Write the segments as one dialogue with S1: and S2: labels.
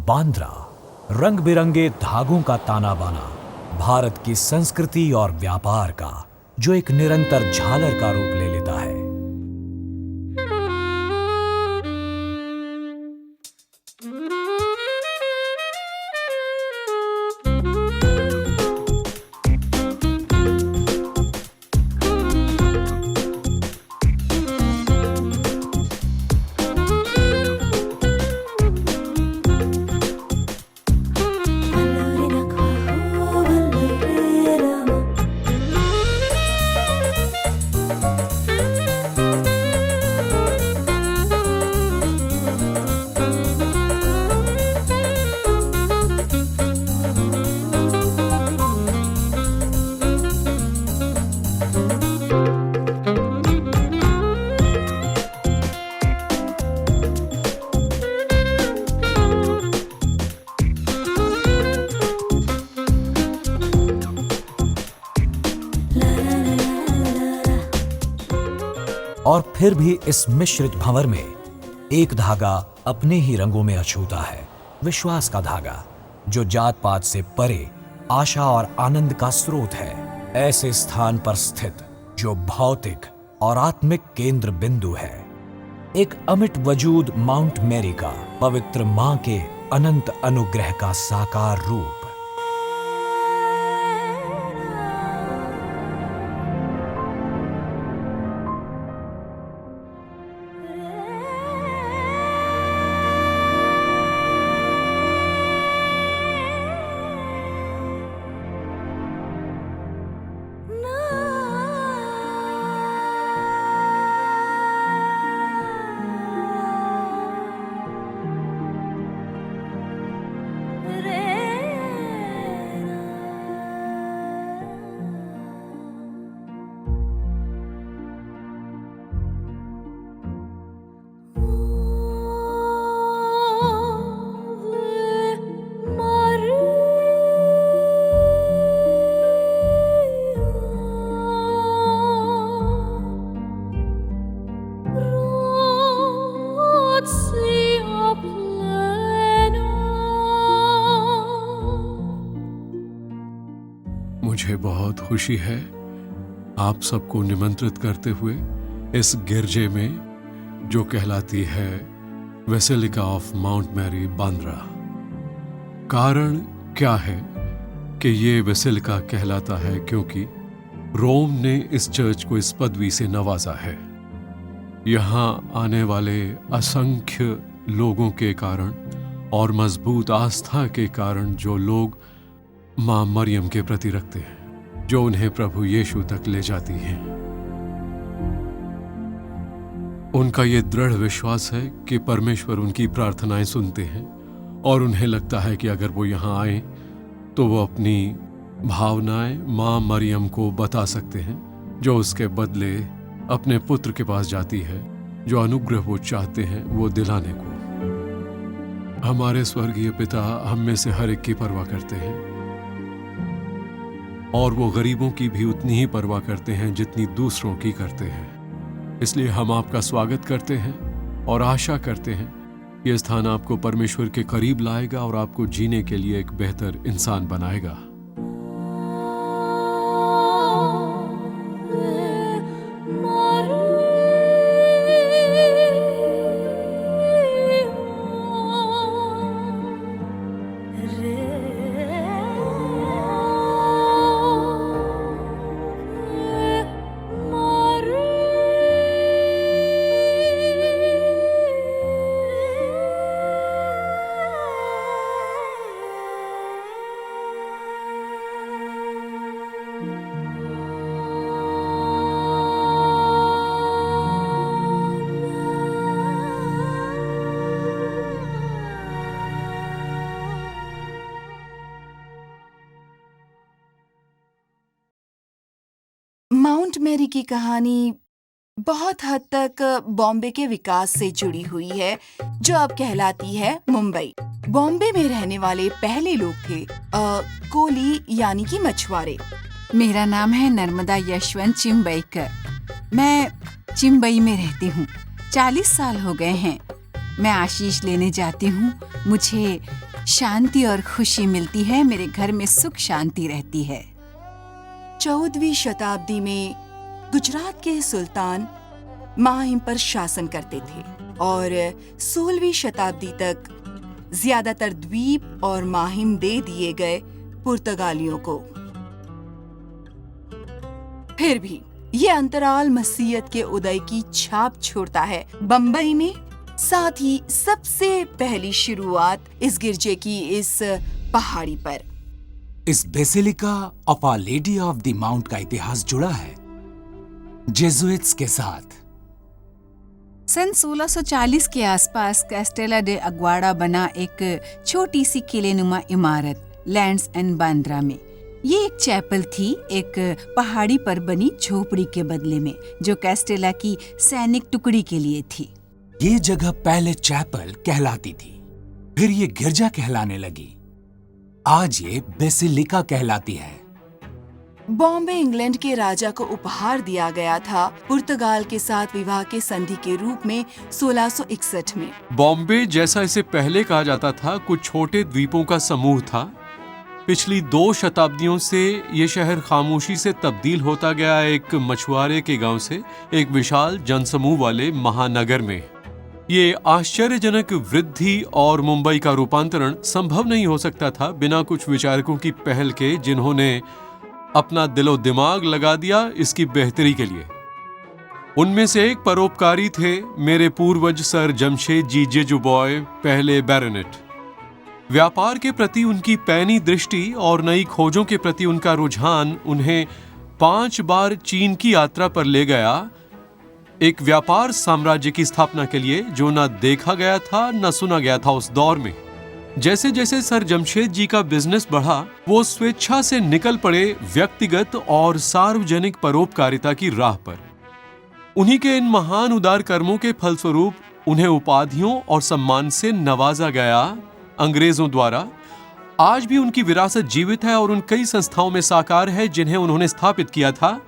S1: बांद्रा, रंग बिरंगे धागों का ताना बाना, भारत की संस्कृति और व्यापार का जो एक निरंतर झालर का रूप ले लेता है। और फिर भी इस मिश्रित भंवर में एक धागा अपने ही रंगों में अछूता है, विश्वास का धागा, जो जात पात से परे आशा और आनंद का स्रोत है। ऐसे स्थान पर स्थित जो भौतिक और आत्मिक केंद्र बिंदु है, एक अमिट वजूद माउंट मैरी का, पवित्र मां के अनंत अनुग्रह का साकार रूप।
S2: मुझे बहुत खुशी है आप सबको निमंत्रित करते हुए इस गिरजे में जो कहलाती है basilica of Mount Mary Bandra. कारण क्या है कि ये बेसिलिका कहलाता है? क्योंकि रोम ने इस चर्च को इस पदवी से नवाजा है। यहाँ आने वाले असंख्य लोगों के कारण और मजबूत आस्था के कारण जो लोग मां मरियम के प्रति रखते हैं, जो उन्हें प्रभु यीशु तक ले जाती हैं, उनका ये दृढ़ विश्वास है कि परमेश्वर उनकी प्रार्थनाएं सुनते हैं और उन्हें लगता है कि अगर वो यहाँ आए तो वो अपनी भावनाएं मां मरियम को बता सकते हैं, जो उसके बदले अपने पुत्र के पास जाती है, जो अनुग्रह वो चाहते हैं वो दिलाने को। हमारे स्वर्गीय पिता हम में से हर एक की परवाह करते हैं और वो गरीबों की भी उतनी ही परवाह करते हैं जितनी दूसरों की करते हैं। इसलिए हम आपका स्वागत करते हैं और आशा करते हैं ये स्थान आपको परमेश्वर के करीब लाएगा और आपको जीने के लिए एक बेहतर इंसान बनाएगा।
S3: माउंट मैरी की कहानी बहुत हद तक बॉम्बे के विकास से जुड़ी हुई है, जो अब कहलाती है मुंबई। बॉम्बे में रहने वाले पहले लोग थे कोली यानी कि मछुआरे।
S4: मेरा नाम है नर्मदा यशवंत चिम्बईकर। मैं चिम्बई में रहती हूँ। 40 साल हो गए हैं। मैं आशीष लेने जाती हूँ। मुझे शांति और खुशी मिलती है, मेरे घर में सुख शांति रहती है।
S3: 14वीं शताब्दी में गुजरात के सुल्तान माहिम पर शासन करते थे और 16वीं शताब्दी तक ज्यादातर द्वीप और माहिम दे दिए गए पुर्तगालियों को। फिर भी ये अंतराल मसीहत के उदय की छाप छोड़ता है बंबई में। साथ ही सबसे पहली शुरुआत इस गिरजे की इस पहाड़ी पर।
S5: इस basilica of our lady of the mount का इतिहास जुड़ा है जेजुइट्स के साथ।
S4: सन 1640 के आसपास कैस्टेला डे अग्वाड़ा बना एक छोटी सी किलेनुमा इमारत लैंड्स एंड बांद्रा में। ये एक चैपल थी, एक पहाड़ी पर बनी झोपड़ी के बदले में, जो कैस्टेला की सैनिक टुकड़ी के लिए थी।
S5: ये जगह पहले चैपल कहलाती थी, फिर ये गिरजा कहलाने लगी। आज ये बेसिलिका कहलाती है।
S3: बॉम्बे इंग्लैंड के राजा को उपहार दिया गया था पुर्तगाल के साथ विवाह के संधि के रूप में 1661 में।
S2: बॉम्बे, जैसा इसे पहले कहा जाता था, कुछ छोटे द्वीपों का समूह था। पिछली 2 शताब्दियों से ये शहर खामोशी से तब्दील होता गया एक मछुआरे के गांव से एक विशाल जनसमूह वाले महानगर में। ये आश्चर्यजनक वृद्धि और मुंबई का रूपांतरण संभव नहीं हो सकता था बिना कुछ विचारकों की पहल के, जिन्होंने अपना दिलो दिमाग लगा दिया इसकी बेहतरी के लिए। उनमें से एक परोपकारी थे मेरे पूर्वज सर जमशेद जी जेजुबॉय, पहले बैरोनेट। व्यापार के प्रति उनकी पैनी दृष्टि और नई खोजों के प्रति उनका रुझान उन्हें 5 बार चीन की यात्रा पर ले गया, एक व्यापार साम्राज्य की स्थापना के लिए जो न देखा गया था न सुना गया था उस दौर में। जैसे जैसे सर जमशेद जी का बिजनेस बढ़ा, वो स्वेच्छा से निकल पड़े व्यक्तिगत और सार्वजनिक परोपकारिता की राह पर। उन्हीं के इन महान उदार कर्मों के फलस्वरूप उन्हें उपाधियों और सम्मान से नवाजा गया अंग्रेजों द्वारा। आज भी उनकी विरासत जीवित है और उन कई संस्थाओं में साकार है जिन्हें उन्होंने स्थापित किया था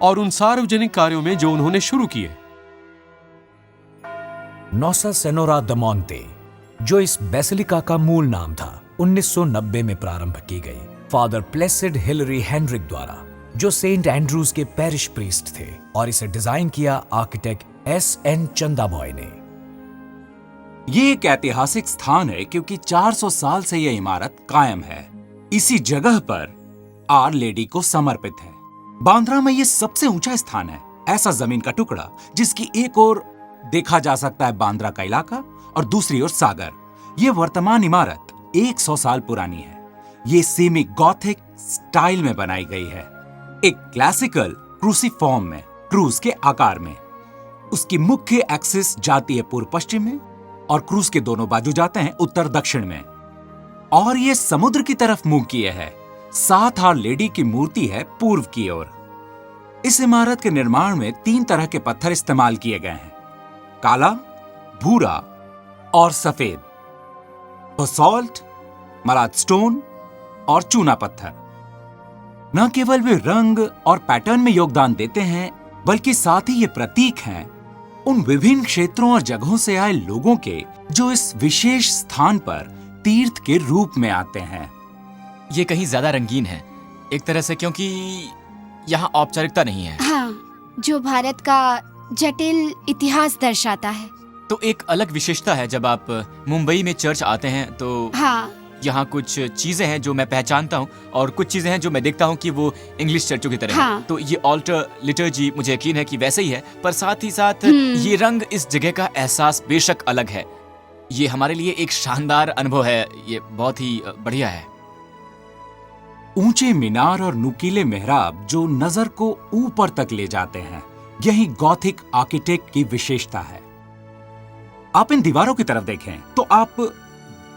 S2: और उन सार्वजनिक कार्यों में जो उन्होंने शुरू किए।
S1: नोसा सेनोरा द मोंटे, जो इस बेसिलिका का मूल नाम था, 1990 में प्रारंभ की गई फादर प्लेसिड हिलरी हेनरिक द्वारा, जो सेंट एंड्रूज के पैरिश प्रीस्ट थे, और इसे डिजाइन किया आर्किटेक्ट S.N. चंदाबॉय ने।
S5: ये एक ऐतिहासिक स्थान है क्योंकि 400 साल से यह इमारत कायम है। इसी जगह पर आर लेडी को समर्पित है। बांद्रा में यह सबसे ऊंचा स्थान है, ऐसा जमीन का टुकड़ा जिसकी एक ओर देखा जा सकता है बांद्रा का इलाका और दूसरी ओर सागर। यह वर्तमान इमारत 100 साल पुरानी है। ये सेमी गॉथिक स्टाइल में बनाई गई है, एक क्लासिकल क्रूसीफॉर्म में, क्रूस के आकार में। उसकी मुख्य एक्सिस जाती है पूर्व पश्चिम में और क्रूस के दोनों बाजू जाते हैं उत्तर दक्षिण में, और ये समुद्र की तरफ मुंह किए है। 7 आर लेडी की मूर्ति है पूर्व की ओर। इस इमारत के निर्माण में 3 तरह के पत्थर इस्तेमाल किए गए हैं, काला, भूरा और सफेद। बसॉल्ट, मलाद स्टोन और चूना पत्थर। न केवल वे रंग और पैटर्न में योगदान देते हैं, बल्कि साथ ही ये प्रतीक हैं उन विभिन्न क्षेत्रों और जगहों से आए लोगों के जो इस विशेष स्थान पर तीर्थ के रूप में आते हैं।
S6: ये कहीं ज्यादा रंगीन है एक तरह से, क्योंकि यहाँ औपचारिकता नहीं है।
S7: हाँ, जो भारत का जटिल इतिहास दर्शाता है।
S6: तो एक अलग विशेषता है जब आप मुंबई में चर्च आते हैं तो
S7: हाँ,
S6: यहाँ कुछ चीजें हैं जो मैं पहचानता हूँ और कुछ चीजें हैं जो मैं देखता हूँ कि वो इंग्लिश चर्चों की तरह
S7: हाँ।
S6: हैं। तो ये ऑल्टर लिटर्जी मुझे यकीन है कि वैसे ही है, पर साथ ही साथ ये रंग, इस जगह का एहसास बेशक अलग है। ये हमारे लिए एक शानदार अनुभव है, ये बहुत ही बढ़िया है।
S5: ऊंचे मीनार और नुकीले मेहराब जो नजर को ऊपर तक ले जाते हैं, यही गॉथिक आर्किटेक्ट की विशेषता है। आप इन दीवारों की तरफ देखें तो आप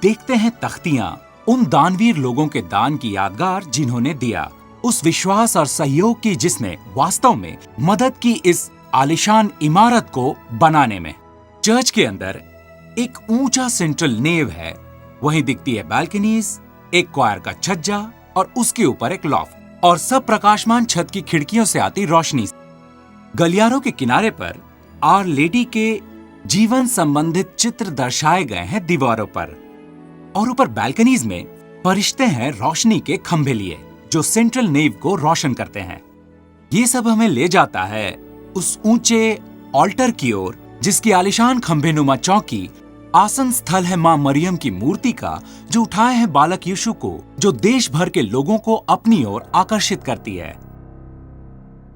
S5: देखते हैं तख्तियां, उन दानवीर लोगों के दान की यादगार जिन्होंने दिया, उस विश्वास और सहयोग की जिसने वास्तव में मदद की इस आलिशान इमारत को बनाने में। चर्च के अंदर एक ऊंचा सेंट्रल नेव है, वहीं दिखती है बालकनीज, एक क्वायर का छज्जा और उसके ऊपर एक लॉफ्ट, और सब प्रकाशमान छत की खिड़कियों से आती रोशनी। गलियारों के किनारे पर आर लेडी के जीवन संबंधित चित्र दर्शाए गए हैं दीवारों पर। और ऊपर बैल्कनीज में परिश्ते हैं रोशनी के खंभे लिए जो सेंट्रल नेव को रोशन करते हैं। ये सब हमें ले जाता है उस ऊंचे ऑल्टर की ओर जिसकी आलिशान खंभे नुमा चौकी आसन स्थल है मां मरियम की मूर्ति का, जो उठाए हैं बालक यीशु को, जो देश भर के लोगों को अपनी ओर आकर्षित करती है।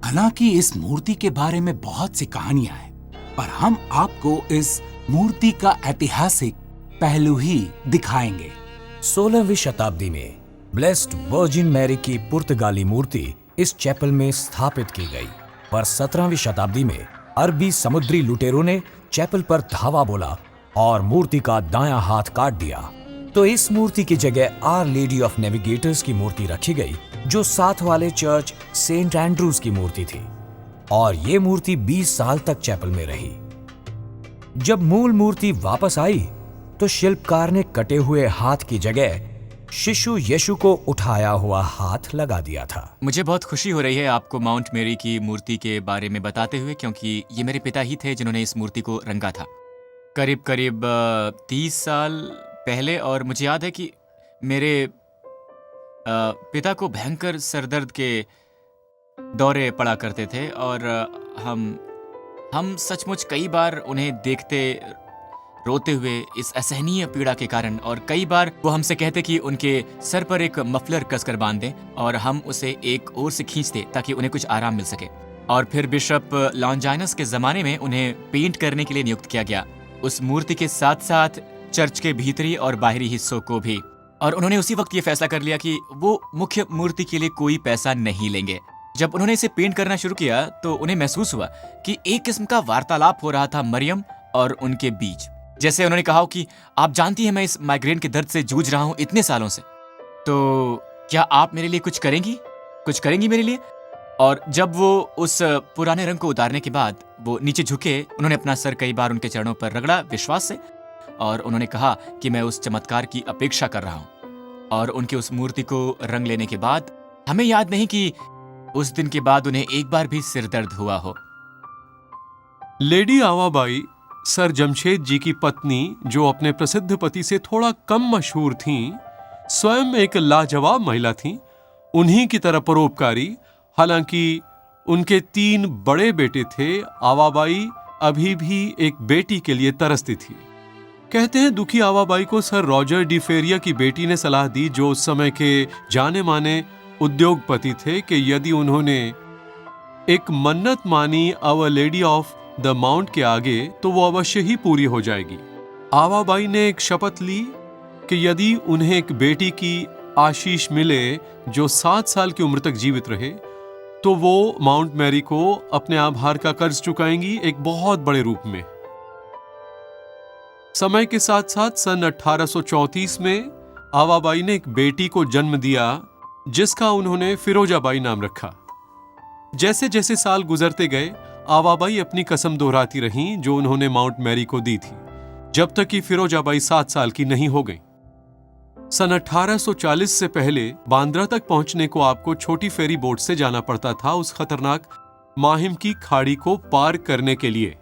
S5: हालांकि इस मूर्ति के बारे में बहुत सी कहानियां हैं, पर हम आपको इस मूर्ति का ऐतिहासिक पहलू ही दिखाएंगे।
S1: 16वीं शताब्दी में ब्लेस्ड वर्जिन मैरी की पुर्तगाली मूर्ति इस चैपल में स्थापित की गई, पर 17वीं शताब्दी में अरबी समुद्री लुटेरों ने चैपल पर धावा बोला और मूर्ति का दायां हाथ काट दिया। तो इस मूर्ति की जगह आर लेडी ऑफ नेविगेटर्स की मूर्ति रखी गई, जो साथ वाले चर्च सेंट एंड्रूज की मूर्ति थी, और ये मूर्ति 20 साल तक चैपल में रही। जब मूल मूर्ति वापस आई तो शिल्पकार ने कटे हुए हाथ की जगह शिशु यीशु को उठाया हुआ हाथ लगा दिया था।
S6: मुझे बहुत खुशी हो रही है आपको माउंट मेरी की मूर्ति के बारे में बताते हुए, क्योंकि ये मेरे पिता ही थे जिन्होंने इस मूर्ति को रंगा था करीब 30 साल पहले। और मुझे याद है कि मेरे पिता को भयंकर सरदर्द के दौरे पड़ा करते थे, और हम सचमुच कई बार उन्हें देखते रोते हुए इस असहनीय पीड़ा के कारण, और कई बार वो हमसे कहते कि उनके सर पर एक मफलर कसकर बांध दें और हम उसे एक ओर से खींचते ताकि उन्हें कुछ आराम मिल सके। और फिर बिशप लॉन्जाइनस के जमाने में उन्हें पेंट करने के लिए नियुक्त किया गया, उस मूर्ति के साथ साथ चर्च के भीतरी और बाहरी हिस्सों को भी। और उन्होंने उसी वक्त ये फैसला कर लिया कि वो मुख्य मूर्ति के लिए कोई पैसा नहीं लेंगे। जब उन्होंने इसे पेंट करना शुरू किया तो उन्हें महसूस हुआ कि एक किस्म का वार्तालाप हो रहा था मरियम और उनके बीच। जैसे उन्होंने कहा कि आप जानती हैं मैं इस माइग्रेन के दर्द से जूझ रहा हूं इतने सालों से, तो क्या आप मेरे लिए कुछ करेंगी मेरे लिए? और जब वो उस पुराने रंग को उतारने के बाद वो नीचे झुके, उन्होंने अपना सर कई बार उनके चरणों पर रगड़ा विश्वास से, और उन्होंने कहा कि मैं उस चमत्कार की अपेक्षा कर रहा हूं। और उनके उस मूर्ति को रंग लेने के बाद हमें याद नहीं कि उस दिन के बाद उन्हें एक बार भी सिर दर्द हुआ हो।
S2: लेडी आवाबाई सर जमशेद जी की पत्नी, जो अपने प्रसिद्ध पति से थोड़ा कम मशहूर थीं, स्वयं एक लाजवाब महिला थीं। उन्हीं की तरह परोपकारी। हालांकि उनके 3 बड़े बेटे थे, आवाबाई अभी भी एक बेटी के लिए तरसती थी। कहते हैं दुखी आवाबाई को सर रॉजर डी फेरिया की बेटी ने सलाह दी, जो उस समय के जाने माने उद्योगपति थे, कि यदि उन्होंने एक मन्नत मानी our lady of the mount के आगे तो वो अवश्य ही पूरी हो जाएगी। आवाबाई ने एक शपथ ली कि यदि उन्हें एक बेटी की आशीष मिले जो 7 साल की उम्र तक जीवित रहे, तो वो माउंट मैरी को अपने आभार का कर्ज चुकाएंगी एक बहुत बड़े रूप में। समय के साथ साथ सन 1834 में आवाबाई ने एक बेटी को जन्म दिया, जिसका उन्होंने फिरोजाबाई नाम रखा। जैसे जैसे साल गुजरते गए, आवाबाई अपनी कसम दोहराती रहीं जो उन्होंने माउंट मैरी को दी थी, जब तक कि फिरोजाबाई 7 साल की नहीं हो गई। सन 1840 से पहले बांद्रा तक पहुंचने को आपको छोटी फेरी बोट से जाना पड़ता था, उस खतरनाक माहिम की खाड़ी को पार करने के लिए।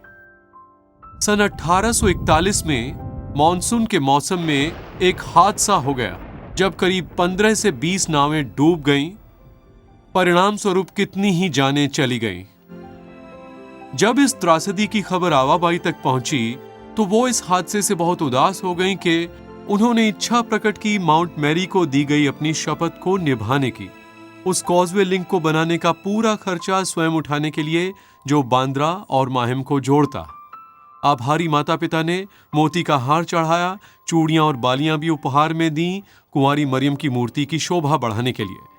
S2: सन 1841 में मॉनसून के मौसम में एक हादसा हो गया, जब करीब 15 से 20 नावें डूब गईं। परिणाम स्वरूप कितनी ही जानें चली गईं। जब इस त्रासदी की खबर आवाबाई तक पहुंची तो वो इस हादसे से बहुत उदास हो गईं कि उन्होंने इच्छा प्रकट की माउंट मैरी को दी गई अपनी शपथ को निभाने की, उस कॉजवे लिंक को बनाने का पूरा खर्चा स्वयं उठाने के लिए, जो बांद्रा और माहिम को जोड़ता। आभारी माता पिता ने मोती का हार चढ़ाया, चूड़ियां और बालियां भी उपहार में दी, कुंवारी मरियम की मूर्ति की शोभा बढ़ाने के लिए।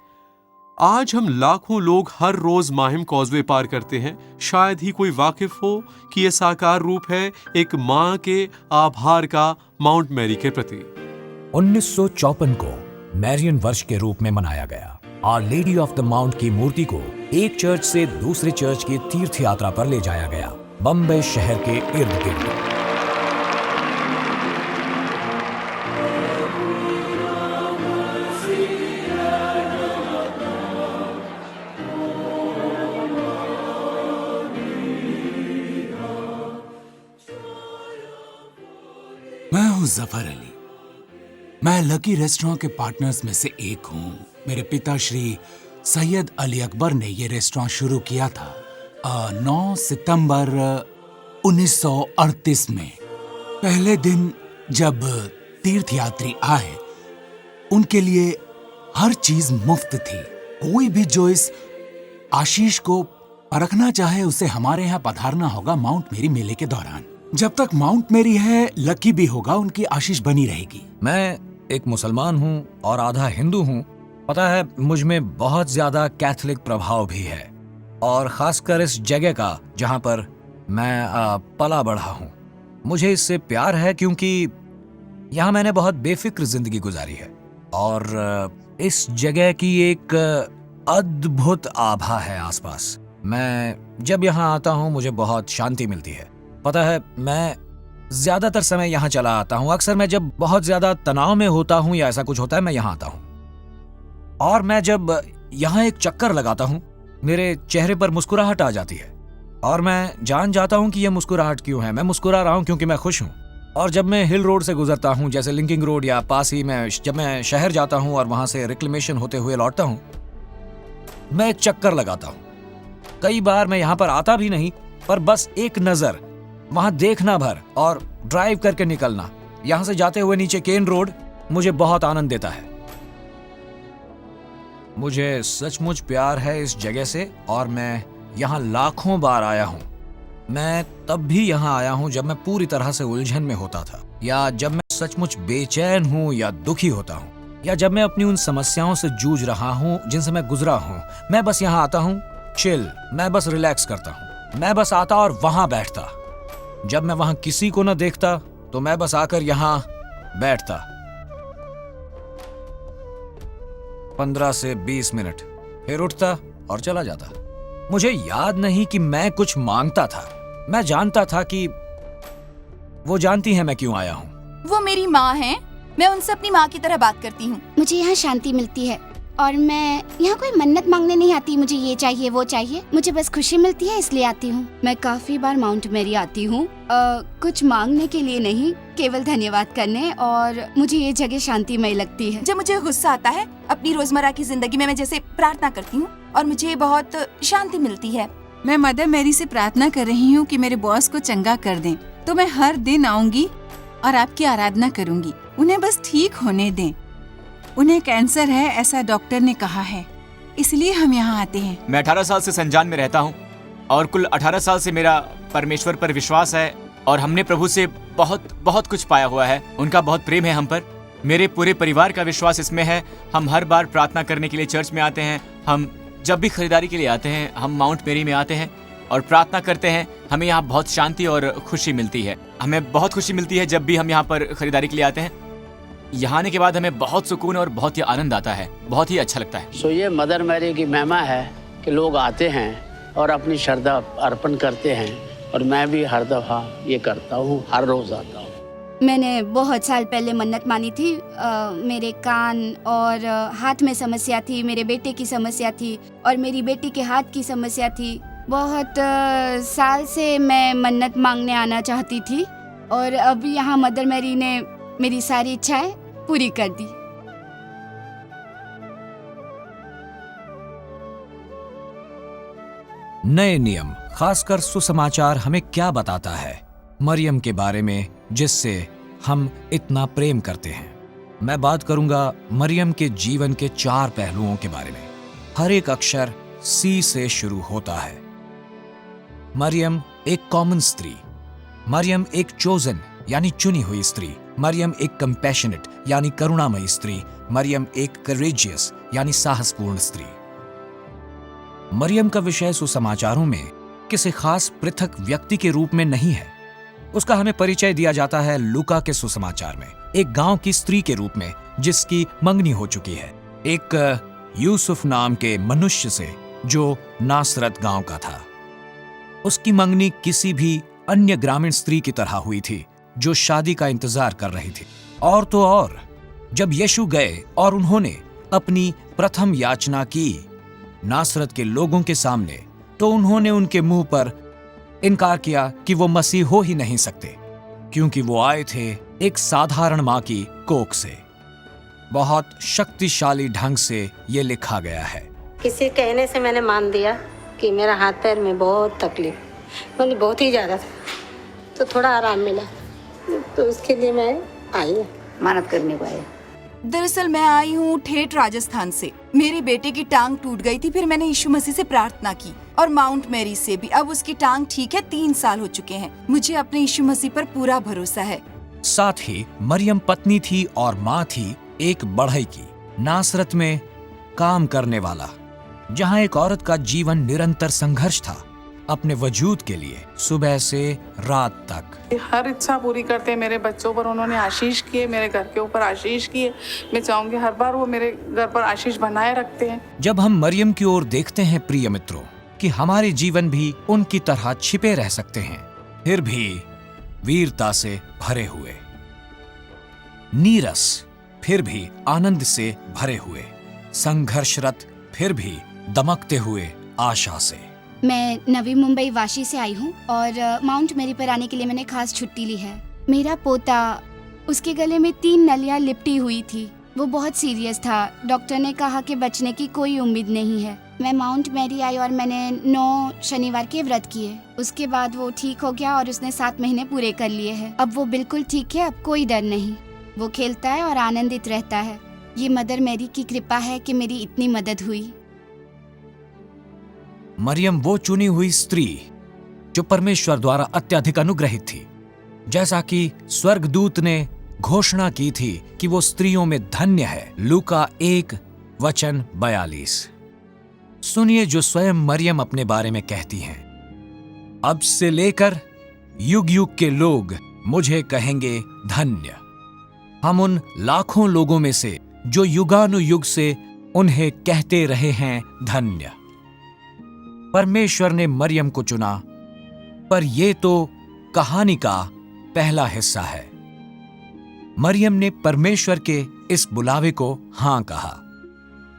S2: आज हम लाखों लोग हर रोज माहिम कॉजवे पार करते हैं। शायद ही कोई वाकिफ हो कि यह साकार रूप है एक मां के आभार का माउंट मैरी के प्रति।
S1: 1954 को मैरियन वर्ष के रूप में मनाया गया। Our lady of the mount की मूर्ति को एक चर्च से दूसरे चर्च की तीर्थ यात्रा पर ले जाया गया, बम्बई शहर के इर्द गिर्द।
S5: मैं हूं जफर अली, मैं लकी रेस्टोरेंट के पार्टनर्स में से एक हूँ। मेरे पिता श्री सैयद अली अकबर ने ये रेस्टोरेंट शुरू किया था 9 सितंबर 1938 में। पहले दिन जब तीर्थयात्री आए, उनके लिए हर चीज मुफ्त थी। कोई भी जो इस आशीष को परखना चाहे, उसे हमारे यहाँ पधारना होगा माउंट मेरी मेले के दौरान। जब तक माउंट मेरी है, लकी भी होगा, उनकी आशीष बनी रहेगी।
S1: मैं एक मुसलमान हूँ और आधा हिंदू हूँ। पता है, मुझ में बहुत ज्यादा कैथोलिक प्रभाव भी है, और खासकर इस जगह का जहाँ पर मैं पला बढ़ा हूँ। मुझे इससे प्यार है क्योंकि यहाँ मैंने बहुत बेफिक्र जिंदगी गुजारी है, और इस जगह की एक अद्भुत आभा है आसपास। मैं जब यहाँ आता हूँ मुझे बहुत शांति मिलती है। पता है, मैं ज्यादातर समय यहाँ चला आता हूँ। अक्सर मैं जब बहुत ज्यादा तनाव में होता हूँ या ऐसा कुछ होता है, मैं यहाँ आता हूँ, और मैं जब यहाँ एक चक्कर लगाता हूँ, मेरे चेहरे पर मुस्कुराहट आ जाती है, और मैं जान जाता हूँ कि यह मुस्कुराहट क्यों है। मैं मुस्कुरा रहा हूँ क्योंकि मैं खुश हूँ। और जब मैं हिल रोड से गुजरता हूँ, जैसे लिंकिंग रोड या पास ही में, जब मैं शहर जाता हूँ और वहां से रिक्लेमेशन होते हुए लौटता हूँ, मैं एक चक्कर लगाता हूँ। कई बार मैं यहाँ पर आता भी नहीं, पर बस एक नजर वहां देखना भर और ड्राइव करके निकलना, यहां से जाते हुए नीचे केन रोड, मुझे बहुत आनंद देता है। मुझे सचमुच प्यार है इस जगह से, और मैं यहाँ लाखों बार आया हूँ। मैं तब भी यहाँ आया हूँ जब मैं पूरी तरह से उलझन में होता था, या जब मैं सचमुच बेचैन हूँ या दुखी होता हूँ, या जब मैं अपनी उन समस्याओं से जूझ रहा हूँ जिनसे मैं गुजरा हूँ। मैं बस यहाँ आता हूँ, चिल, मैं बस रिलैक्स करता हूँ। मैं बस आता और वहां बैठता। जब मैं वहां किसी को न देखता तो मैं बस आकर यहाँ बैठता 15 से 20 मिनट, फिर उठता और चला जाता। मुझे याद नहीं कि मैं कुछ मांगता था। मैं जानता था कि वो जानती है मैं क्यों आया हूँ।
S3: वो मेरी माँ है, मैं उनसे अपनी माँ की तरह बात करती हूँ।
S7: मुझे यहाँ शांति मिलती है और मैं यहाँ कोई मन्नत मांगने नहीं आती, मुझे ये चाहिए वो चाहिए, मुझे बस खुशी मिलती है इसलिए आती हूँ। मैं काफी बार माउंट मेरी आती हूँ, कुछ मांगने के लिए नहीं, केवल धन्यवाद करने, और मुझे ये जगह शांतिमय लगती है।
S3: जब मुझे गुस्सा आता है अपनी रोजमर्रा की जिंदगी में, मैं जैसे प्रार्थना करती हूँ और मुझे बहुत शांति मिलती है।
S4: मैं मदर मैरी से प्रार्थना कर रही हूँ कि मेरे बॉस को चंगा कर दें, तो मैं हर दिन आऊंगी और आपकी आराधना करूंगी। उन्हें बस ठीक होने दें। उन्हें कैंसर है, ऐसा डॉक्टर ने कहा है, इसलिए हम यहाँ आते हैं।
S6: मैं 18 साल से संजान में रहता हूँ और कुल 18 साल से मेरा परमेश्वर पर विश्वास है, और हमने प्रभु से बहुत बहुत कुछ पाया हुआ है। उनका बहुत प्रेम है हम पर। मेरे पूरे परिवार का विश्वास इसमें है। हम हर बार प्रार्थना करने के लिए चर्च में आते हैं। हम जब भी खरीदारी के लिए आते हैं, हम माउंट मेरी में आते हैं और प्रार्थना करते हैं। हमें यहाँ बहुत शांति और खुशी मिलती है। हमें बहुत खुशी मिलती है जब भी हम यहाँ पर खरीदारी के लिए आते हैं। यहाँ आने के बाद हमें बहुत सुकून और बहुत ही आनंद आता है, बहुत ही अच्छा लगता है।
S8: ये मदर मैरी की महिमा है कि लोग आते हैं और अपनी श्रद्धा अर्पण करते हैं, और मैं भी हर दफा ये करता हूँ, हर रोज आता हूँ।
S7: मैंने बहुत साल पहले मन्नत मानी थी। मेरे कान और हाथ में समस्या थी, मेरे बेटे की समस्या थी और मेरी बेटी के हाथ की समस्या थी। बहुत साल से मैं मन्नत मांगने आना चाहती थी, और अब यहाँ मदर मैरी ने मेरी सारी इच्छाएं पूरी कर दी।
S1: नए नियम, खासकर सुसमाचार, हमें क्या बताता है मरियम के बारे में जिससे हम इतना प्रेम करते हैं। मैं बात करूंगा मरियम के जीवन के 4 पहलुओं के बारे में। हर एक अक्षर सी से शुरू होता है। मरियम एक कॉमन स्त्री, मरियम एक चोजन यानी चुनी हुई स्त्री, मरियम एक कंपैशनेट यानी करुणामयी स्त्री, मरियम एक करेजियस यानी साहसपूर्ण स्त्री। मरियम का विषय सुसमाचारों में किसी खास पृथक व्यक्ति के रूप में नहीं है। उसका हमें परिचय दिया जाता है लूका के सुसमाचार में, एक गांव की स्त्री के रूप में जिसकी मंगनी हो चुकी है, एक यूसुफ नाम के मनुष्य से जो नासरत गांव का था। उसकी मंगनी किसी भी अन्य ग्रामीण स्त्री की तरह हुई थी जो शादी का इंतजार कर रही थी। और तो और जब यीशु गए और उन्होंने अपनी प्रथम याचना की नासरत के लोगों के सामने, तो उन्होंने उनके मुंह पर इनकार किया कि वो मसीह हो ही नहीं सकते, क्योंकि वो आए थे एक साधारण मां की कोख से। बहुत शक्तिशाली ढंग से ये लिखा गया है।
S9: किसी कहने से मैंने मान दिया कि मेरा हाथ पैर में बहुत तकलीफ, मतलब बहुत ही ज़्यादा था, तो थोड़ा आराम मिला, तो इसके लिए मैं आई मानत करने को आई।
S3: दरअसल मैं आई हूँ ठेठ राजस्थान से। मेरे बेटे की टांग टूट गई थी, फिर मैंने यीशु मसीह से प्रार्थना की और माउंट मैरी से भी। अब उसकी टांग ठीक है, 3 साल हो चुके हैं। मुझे अपने यीशु मसीह पर पूरा भरोसा है।
S1: साथ ही मरियम पत्नी थी और माँ थी एक बढ़ई की, नासरत में काम करने वाला, जहाँ एक औरत का जीवन निरंतर संघर्ष था अपने वजूद के लिए, सुबह से रात तक।
S10: हर इच्छा पूरी करते हैं मेरे बच्चों पर। उन्होंने आशीष किए, मेरे घर के ऊपर आशीष किए। मैं चाहूंगी हर बार वो मेरे घर पर आशीष बनाए रखते हैं।
S1: जब हम मरियम की ओर देखते हैं प्रिय मित्रों, कि हमारे जीवन भी उनकी तरह छिपे रह सकते हैं, फिर भी वीरता से भरे हुए, नीरस फिर भी आनंद से भरे हुए, संघर्षरत फिर भी दमकते हुए आशा से।
S7: मैं नवी मुंबई वाशी से आई हूँ और माउंट मैरी पर आने के लिए मैंने खास छुट्टी ली है। मेरा पोता, उसके गले में 3 नलियाँ लिपटी हुई थी। वो बहुत सीरियस था। डॉक्टर ने कहा कि बचने की कोई उम्मीद नहीं है। मैं माउंट मैरी आई और मैंने 9 शनिवार के व्रत किए। उसके बाद वो ठीक हो गया और उसने 7 महीने पूरे कर लिए हैं। अब वो बिल्कुल ठीक है, अब कोई डर नहीं। वो खेलता है और आनंदित रहता है। ये मदर मैरी की कृपा है कि मेरी इतनी मदद हुई।
S1: मरियम वो चुनी हुई स्त्री जो परमेश्वर द्वारा अत्यधिक अनुग्रहित थी, जैसा कि स्वर्गदूत ने घोषणा की थी कि वो स्त्रियों में धन्य है। लूका 1:42। सुनिए जो स्वयं मरियम अपने बारे में कहती हैं। अब से लेकर युग युग के लोग मुझे कहेंगे धन्य। हम उन लाखों लोगों में से जो युगानुयुग से उन्हें कहते रहे हैं धन्य। परमेश्वर ने मरियम को चुना, पर यह तो कहानी का पहला हिस्सा है। मरियम ने परमेश्वर के इस बुलावे को हां कहा।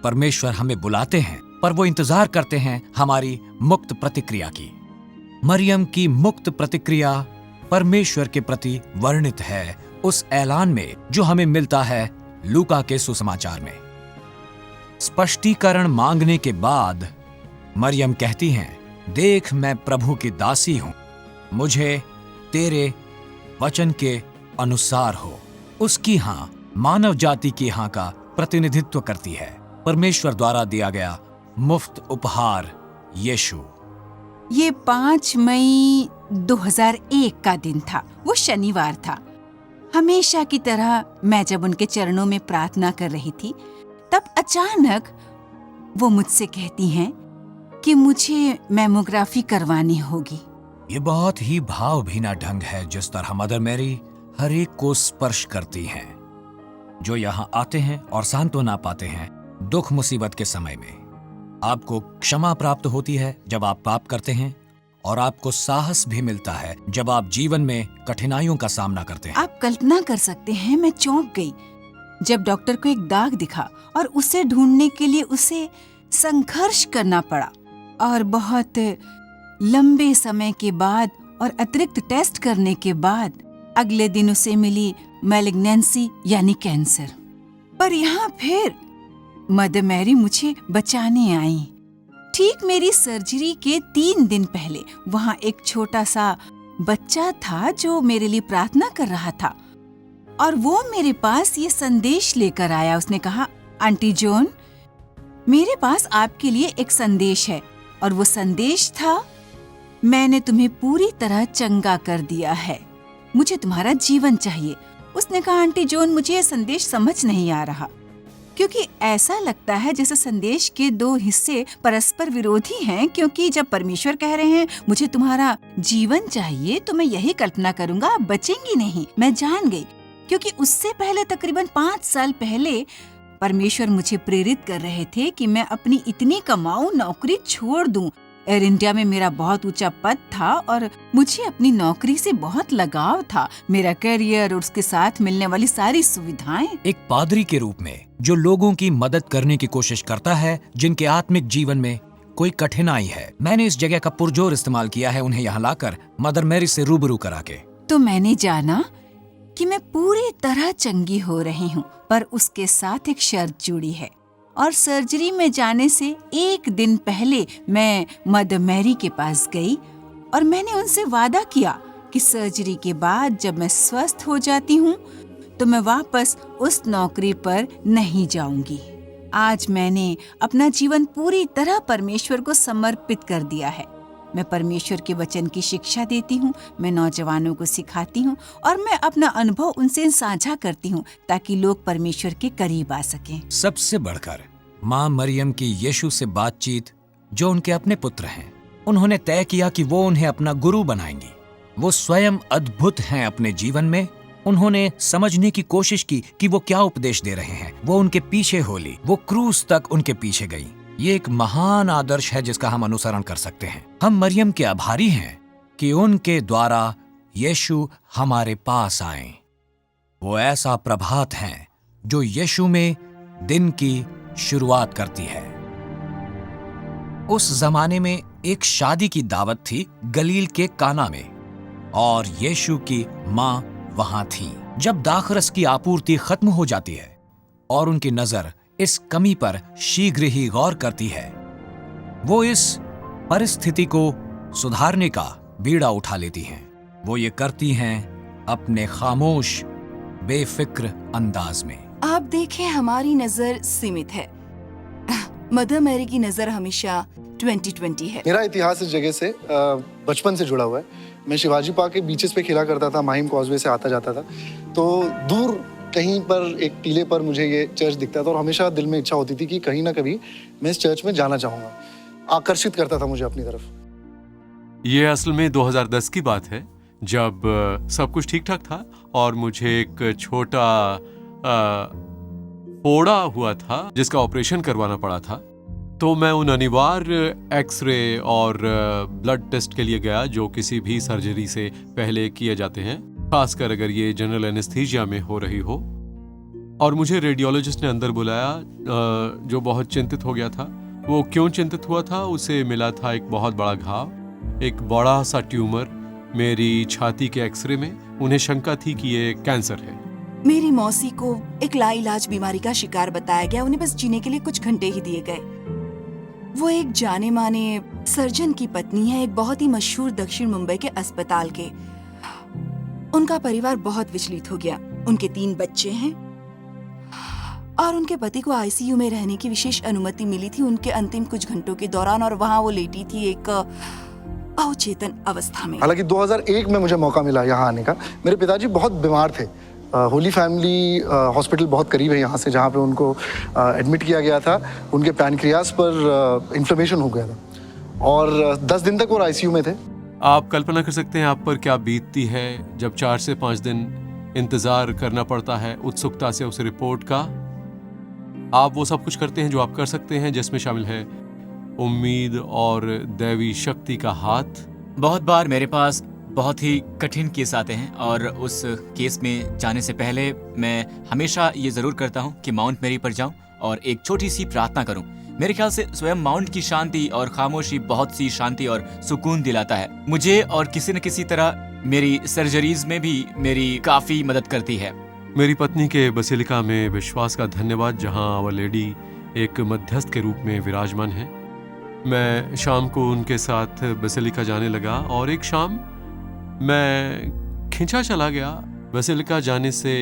S1: परमेश्वर हमें बुलाते हैं, पर वो इंतजार करते हैं हमारी मुक्त प्रतिक्रिया की। मरियम की मुक्त प्रतिक्रिया परमेश्वर के प्रति वर्णित है उस ऐलान में जो हमें मिलता है लूका के सुसमाचार में। स्पष्टीकरण मांगने के बाद मरियम कहती हैं, देख मैं प्रभु की दासी हूं, मुझे तेरे वचन के अनुसार हो। उसकी हां मानव जाति की हां का प्रतिनिधित्व करती है, परमेश्वर द्वारा दिया गया मुफ्त उपहार यीशु।
S4: ये 5 मई 2001 का दिन था। वो शनिवार था। हमेशा की तरह मैं जब उनके चरणों में प्रार्थना कर रही थी, तब अचानक वो मुझसे कहती हैं कि मुझे मैमोग्राफी करवानी होगी।
S1: ये बहुत ही भावभीना ढंग है जिस तरह मदर मैरी हर एक को स्पर्श करती हैं, जो यहाँ आते हैं और सांत्वना पाते हैं दुख मुसीबत के समय में। आपको क्षमा प्राप्त होती है जब आप पाप करते हैं, और आपको साहस भी मिलता है जब आप जीवन में कठिनाइयों का सामना करते हैं।
S4: आप कल्पना कर सकते हैं, मैं चौंक गई जब डॉक्टर को एक दाग दिखा और उसे ढूंढने के लिए उसे संघर्ष करना पड़ा। और बहुत लंबे समय के बाद और अतिरिक्त टेस्ट करने के बाद अगले दिन उसे मिली मैलिग्नेंसी यानी कैंसर। पर यहाँ फिर मदर मैरी मुझे बचाने आई। ठीक मेरी सर्जरी के 3 दिन पहले वहाँ एक छोटा सा बच्चा था जो मेरे लिए प्रार्थना कर रहा था, और वो मेरे पास ये संदेश लेकर आया। उसने कहा, आंटी जॉन, मेरे पास आपके लिए एक संदेश है। और वो संदेश था, मैंने तुम्हें पूरी तरह चंगा कर दिया है, मुझे तुम्हारा जीवन चाहिए। उसने कहा, आंटी जॉन, मुझे ये संदेश समझ नहीं आ रहा, क्योंकि ऐसा लगता है जैसे संदेश के 2 हिस्से परस्पर विरोधी हैं। क्योंकि जब परमेश्वर कह रहे हैं मुझे तुम्हारा जीवन चाहिए, तो मैं यही कल्पना करूंगा आप बचेंगी नहीं। मैं जान गई, क्योंकि उससे पहले तकरीबन 5 साल पहले परमेश्वर मुझे प्रेरित कर रहे थे कि मैं अपनी इतनी कमाऊ नौकरी छोड़ दूं। एयर इंडिया में मेरा बहुत ऊंचा पद था और मुझे अपनी नौकरी से बहुत लगाव था, मेरा करियर और उसके साथ मिलने वाली सारी सुविधाएं।
S1: एक पादरी के रूप में जो लोगों की मदद करने की कोशिश करता है जिनके आत्मिक जीवन में कोई कठिनाई है, मैंने इस जगह का पुरजोर इस्तेमाल किया है उन्हें यहाँ लाकर मदर मैरी से रूबरू करा के।
S4: तो मैंने जाना कि मैं पूरी तरह चंगी हो रही हूँ, पर उसके साथ एक शर्त जुड़ी है। और सर्जरी में जाने से एक दिन पहले मैं मदर मैरी के पास गई और मैंने उनसे वादा किया कि सर्जरी के बाद जब मैं स्वस्थ हो जाती हूँ तो मैं वापस उस नौकरी पर नहीं जाऊंगी। आज मैंने अपना जीवन पूरी तरह परमेश्वर को समर्पित कर दिया है। मैं परमेश्वर के वचन की शिक्षा देती हूँ, मैं नौजवानों को सिखाती हूँ और मैं अपना अनुभव उनसे साझा करती हूँ ताकि लोग परमेश्वर के करीब आ सकें।
S1: सबसे बढ़कर माँ मरियम की यीशु से बातचीत, जो उनके अपने पुत्र हैं, उन्होंने तय किया कि वो उन्हें अपना गुरु बनाएंगी। वो स्वयं अद्भुत हैं अपने जीवन में। उन्होंने समझने की कोशिश की कि वो क्या उपदेश दे रहे हैं। वो उनके पीछे हो ली, वो क्रूस तक उनके पीछे गई। ये एक महान आदर्श है जिसका हम अनुसरण कर सकते हैं। हम मरियम के आभारी हैं कि उनके द्वारा यीशु हमारे पास आए। वो ऐसा प्रभात है जो यीशु में दिन की शुरुआत करती है। उस जमाने में एक शादी की दावत थी गलील के काना में, और यीशु की माँ वहां थी। जब दाखरस की आपूर्ति खत्म हो जाती है और उनकी नजर इस कमी पर शीघ्र ही गौर करती है, वो इस परिस्थिति को सुधारने का बीड़ा उठा लेती हैं। वो ये करती हैं अपने खामोश बेफिक्र अंदाज में।
S3: आप देखें, हमारी नजर सीमित है, मदर मैरी की नजर हमेशा 2020 है।
S11: मेरा इतिहास इस जगह से बचपन से जुड़ा हुआ है। मैं शिवाजी पार्क के बीचेस पे खेला करता था, माहिम कॉजवे से आता जाता था, तो दूर कहीं पर एक टीले पर मुझे ये चर्च दिखता था और हमेशा दिल में इच्छा होती थी कि कहीं ना कभी मैं इस चर्च में जाना चाहूँगा। आकर्षित करता था मुझे अपनी तरफ।
S2: ये असल में 2010 की बात है, जब सब कुछ ठीक ठाक था और मुझे एक छोटा फोड़ा हुआ था जिसका ऑपरेशन करवाना पड़ा था। तो मैं उन अनिवार्य एक्सरे और ब्लड टेस्ट के लिए गया जो किसी भी सर्जरी से पहले किए जाते हैं, खासकर अगर ये जनरल एनेस्थीसिया में हो रही हो। और मुझे रेडियोलॉजिस्ट ने अंदर बुलाया, जो बहुत चिंतित हो गया था। वो क्यों चिंतित हुआ था? उसे मिला था एक बहुत बड़ा घाव, एक बड़ा सा ट्यूमर मेरी छाती के एक्सरे में। उन्हें शंका थी कि ये कैंसर है।
S3: मेरी मौसी को एक लाइलाज बीमारी का शिकार बताया गया। उन्हें बस जीने के लिए कुछ घंटे ही दिए गए। वो एक जाने माने सर्जन की पत्नी है, एक बहुत ही मशहूर दक्षिण मुंबई के अस्पताल के। उनका परिवार बहुत विचलित हो गया। उनके 3 बच्चे हैं और उनके पति को आईसीयू में रहने की विशेष अनुमति मिली थी उनके अंतिम कुछ घंटों के दौरान, और वहां वो लेटी थी एक अवचेतन अवस्था में।
S11: हालांकि 2001 में मुझे मौका मिला यहाँ आने का। मेरे पिताजी बहुत बीमार थे। होली फैमिली हॉस्पिटल बहुत करीब है यहाँ से, जहाँ पे उनको एडमिट किया गया था। उनके पैनक्रियास पर इन्फ्लेमेशन हो गया था और 10 दिन तक वो आईसीयू में थे।
S2: आप कल्पना कर सकते हैं आप पर क्या बीतती है जब 4 से 5 दिन इंतजार करना पड़ता है उत्सुकता से उस रिपोर्ट का। आप वो सब कुछ करते हैं जो आप कर सकते हैं, जिसमें शामिल है उम्मीद और दैवी शक्ति का हाथ।
S6: बहुत बार मेरे पास बहुत ही कठिन केस आते हैं और उस केस में जाने से पहले मैं हमेशा ये जरूर करता हूँ कि माउंट मैरी पर जाऊं और एक छोटी सी प्रार्थना करूं। मेरे ख्याल से स्वयं माउंट की शांति और खामोशी बहुत सी शांति और सुकून दिलाता है मुझे, और किसी न किसी तरह मेरी सर्जरीज में भी मेरी काफी मदद करती है।
S2: मेरी पत्नी के बसिलिका में विश्वास का धन्यवाद, जहाँ आवर लेडी एक मध्यस्थ के रूप में विराजमान है। मैं शाम को उनके साथ बसिलिका जाने लगा और एक शाम मैं खिंचा चला गया बसिलिका जाने से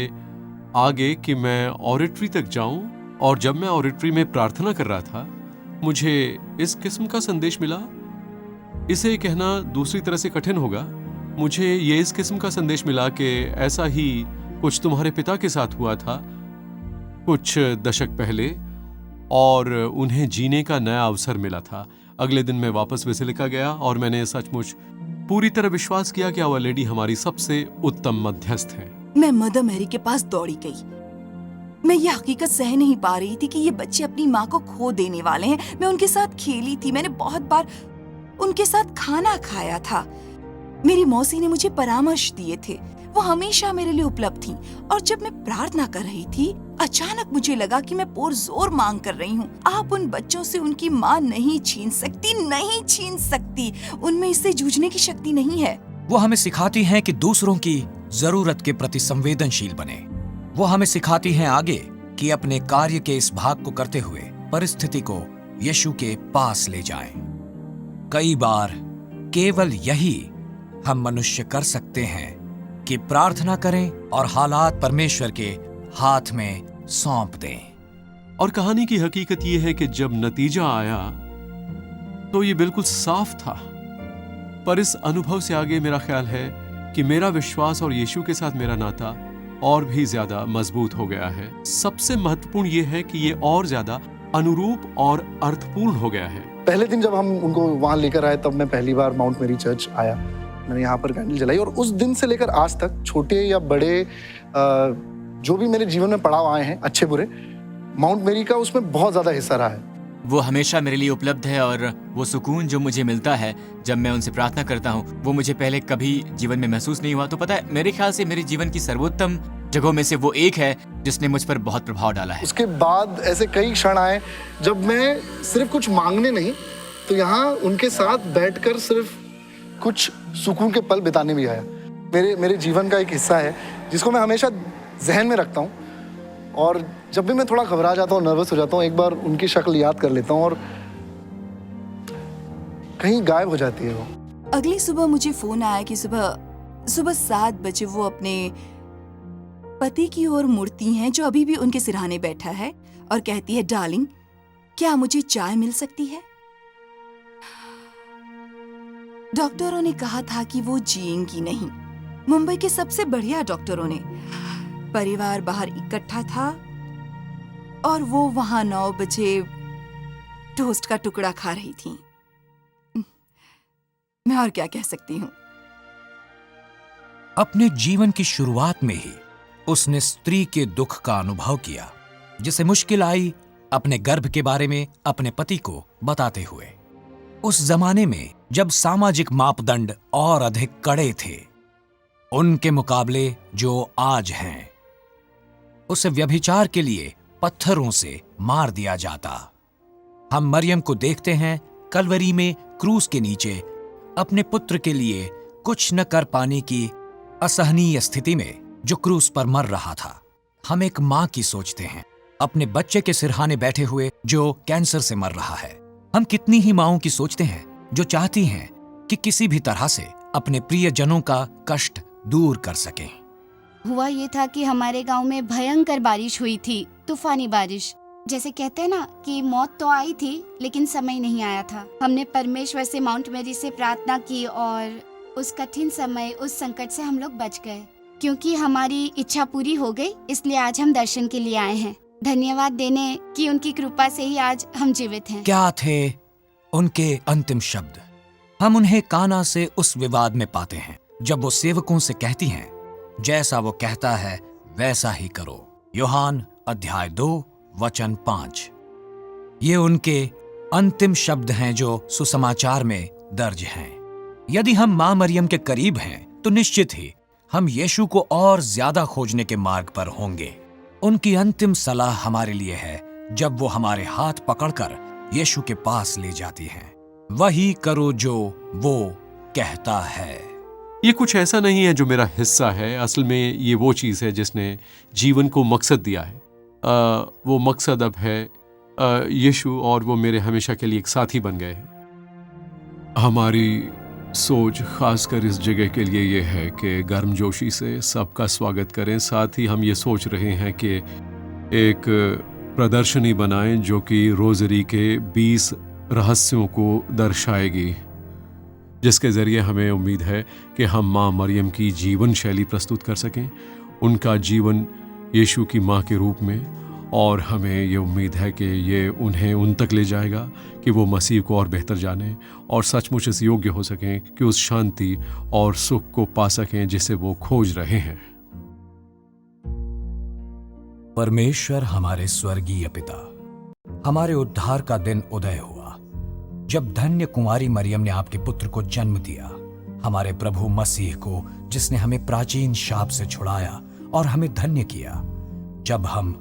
S2: आगे कि मैं ऑरिटरी तक जाऊं। और जब मैं ऑरिटरी में प्रार्थना कर रहा था, मुझे इस किस्म का संदेश मिला। इसे कहना दूसरी तरह से कठिन होगा। मुझे ये इस किस्म का संदेश मिला कि ऐसा ही कुछ तुम्हारे पिता के साथ हुआ था कुछ दशक पहले, और उन्हें जीने का नया अवसर मिला था। अगले दिन मैं वापस बसिलिका गया और मैंने सचमुच पूरी तरह विश्वास किया कि आवर लेडी हमारी सबसे उत्तम मध्यस्थ है।
S3: मैं मदर मैरी के पास दौड़ी गई। मैं ये हकीकत सह नहीं पा रही थी कि ये बच्चे अपनी माँ को खो देने वाले हैं। मैं उनके साथ खेली थी, मैंने बहुत बार उनके साथ खाना खाया था। मेरी मौसी ने मुझे परामर्श दिए थे, वो हमेशा मेरे लिए उपलब्ध थी। और जब मैं प्रार्थना कर रही थी, अचानक मुझे लगा कि मैं पुरजोर मांग कर रही हूँ। आप उन बच्चों से उनकी माँ नहीं छीन सकती, नहीं छीन सकती। उनमें इससे जूझने की शक्ति नहीं है।
S1: वो हमें सिखाती हैं कि दूसरों की जरूरत के प्रति संवेदनशील बने। वो हमें सिखाती हैं आगे कि अपने कार्य के इस भाग को करते हुए परिस्थिति को यीशु के पास ले जाएं। कई बार केवल यही हम मनुष्य कर सकते हैं कि प्रार्थना करें और हालात परमेश्वर के हाथ में सौंप दें।
S2: और कहानी की हकीकत यह है कि जब नतीजा आया तो ये बिल्कुल साफ था, पर इस अनुभव से आगे मेरा ख्याल है कि मेरा विश्वास और यीशु के साथ मेरा नाता और भी ज्यादा मजबूत हो गया है। सबसे महत्वपूर्ण ये है कि ये और ज्यादा अनुरूप और अर्थपूर्ण हो गया है।
S11: पहले दिन जब हम उनको वहाँ लेकर आए तब मैं पहली बार माउंट मेरी चर्च आया, मैंने यहाँ पर कैंडल जलाई और उस दिन से लेकर आज तक छोटे या बड़े जो भी मेरे जीवन में पड़ाव आए हैं, अच्छे बुरे, माउंट मेरी का उसमें बहुत ज़्यादा हिस्सा रहा है।
S6: वो हमेशा मेरे लिए उपलब्ध है और वो सुकून जो मुझे मिलता है जब मैं उनसे प्रार्थना करता हूँ, वो मुझे पहले कभी जीवन में महसूस नहीं हुआ। तो पता है, मेरे ख्याल से मेरे जीवन की सर्वोत्तम जगहों में से वो एक है जिसने मुझ पर बहुत प्रभाव डाला है।
S11: उसके बाद ऐसे कई क्षण आए जब मैं सिर्फ कुछ मांगने नहीं तो यहाँ उनके साथ बैठकर सिर्फ कुछ सुकून के पल बिताने भी आया। मेरे जीवन का एक हिस्सा है जिसको मैं हमेशा जहन में रखता हूँ, और जब भी मैं थोड़ा घबरा जाता हूँ, नर्वस हो जाता हूँ, एक बार उनकी शक्ल याद कर लेता हूँ और कहीं गायब हो जाती है वो।
S3: अगली सुबह मुझे फोन आया कि सुबह 7 बजे वो अपने पति की ओर मुड़ती हैं जो अभी भी उनके सिरहाने बैठा है और कहती है, डार्लिंग, क्या मुझे चाय मिल सकती है? डॉक्टरों ने कहा था कि वो जिएंगी नहीं। मुंबई के सबसे बढ़िया डॉक्टरों ने। परिवार बाहर इकट्ठा था और वो वहां 9 बजे टोस्ट का टुकड़ा खा रही थी। मैं और क्या कह सकती हूँ।
S1: अपने जीवन की शुरुआत में ही उसने स्त्री के दुख का अनुभव किया, जिसे मुश्किल आई अपने गर्भ के बारे में अपने पति को बताते हुए। उस जमाने में जब सामाजिक मापदंड और अधिक कड़े थे उनके मुकाबले जो आज हैं, उसे व्यभिचार के लिए पत्थरों से मार दिया जाता। हम मरियम को देखते हैं कलवरी में क्रूस के नीचे अपने पुत्र के लिए कुछ न कर पाने की असहनीय स्थिति में जो क्रूस पर मर रहा था। हम एक मां की सोचते हैं अपने बच्चे के सिरहाने बैठे हुए जो कैंसर से मर रहा है। हम कितनी ही माओं की सोचते हैं जो चाहती हैं कि किसी भी तरह से अपने प्रियजनों का कष्ट दूर कर सकें।
S7: हुआ ये था कि हमारे गांव में भयंकर बारिश हुई थी, तूफानी बारिश। जैसे कहते हैं ना कि मौत तो आई थी लेकिन समय नहीं आया था। हमने परमेश्वर से माउंट मेरी से प्रार्थना की और उस कठिन समय, उस संकट से हम लोग बच गए। क्योंकि हमारी इच्छा पूरी हो गई, इसलिए आज हम दर्शन के लिए आए हैं, धन्यवाद देने कि उनकी कृपा से ही आज हम जीवित हैं।
S1: क्या थे उनके अंतिम शब्द? हम उन्हें काना से उस विवाद में पाते हैं जब वो सेवकों से कहती हैं, जैसा वो कहता है वैसा ही करो। यूहान अध्याय 2 वचन 5। ये उनके अंतिम शब्द हैं जो सुसमाचार में दर्ज हैं। यदि हम मां मरियम के करीब हैं तो निश्चित ही हम यीशु को और ज्यादा खोजने के मार्ग पर होंगे। उनकी अंतिम सलाह हमारे लिए है जब वो हमारे हाथ पकड़कर यीशु के पास ले जाती हैं, वही करो जो वो कहता है।
S2: ये कुछ ऐसा नहीं है जो मेरा हिस्सा है, असल में ये वो चीज़ है जिसने जीवन को मकसद दिया है। वो मकसद अब है यीशु, और वो मेरे हमेशा के लिए एक साथी बन गए हैं। हमारी सोच खासकर इस जगह के लिए ये है कि गर्मजोशी से सबका स्वागत करें। साथ ही हम ये सोच रहे हैं कि एक प्रदर्शनी बनाएं जो कि रोज़री के 20 रहस्यों को दर्शाएगी, जिसके ज़रिए हमें उम्मीद है कि हम माँ मरियम की जीवन शैली प्रस्तुत कर सकें, उनका जीवन यीशु की माँ के रूप में। और हमें ये उम्मीद है कि ये उन्हें उन तक ले जाएगा कि वो मसीह को और बेहतर जानें और सचमुच इस योग्य हो सकें कि उस शांति और सुख को पा सकें जिसे वो खोज रहे हैं।
S1: परमेश्वर हमारे स्वर्गीय पिता, हमारे उद्धार का दिन उदय हुआ जब धन्य कुमारी मरियम ने आपके पुत्र को जन्म दिया, हमारे प्रभु मसीह को, जिसने हमें प्राचीन शाप से छुड़ाया और हमें धन्य किया। जब हम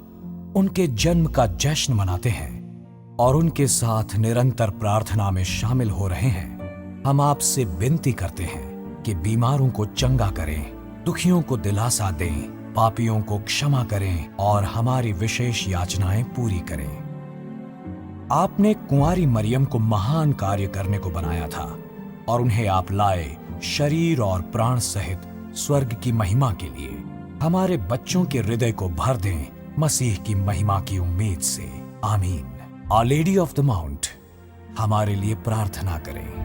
S1: उनके जन्म का जश्न मनाते हैं और उनके साथ निरंतर प्रार्थना में शामिल हो रहे हैं, हम आपसे विनती करते हैं कि बीमारों को चंगा करें, दुखियों को दिलासा दें, पापियों को क्षमा करें और हमारी विशेष याचनाएं पूरी करें। आपने कुंवारी मरियम को महान कार्य करने को बनाया था और उन्हें आप लाए शरीर और प्राण सहित स्वर्ग की महिमा के लिए। हमारे बच्चों के हृदय को भर दें मसीह की महिमा की उम्मीद से। आमीन। Our lady of the mount, हमारे लिए प्रार्थना करें।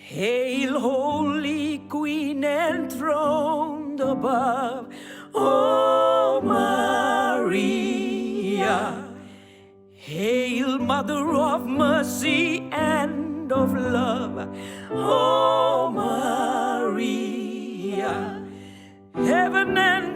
S12: Hail, Holy Queen enthroned above, O Maria. Hail, Mother of Mercy and of Love, O Maria. Heaven and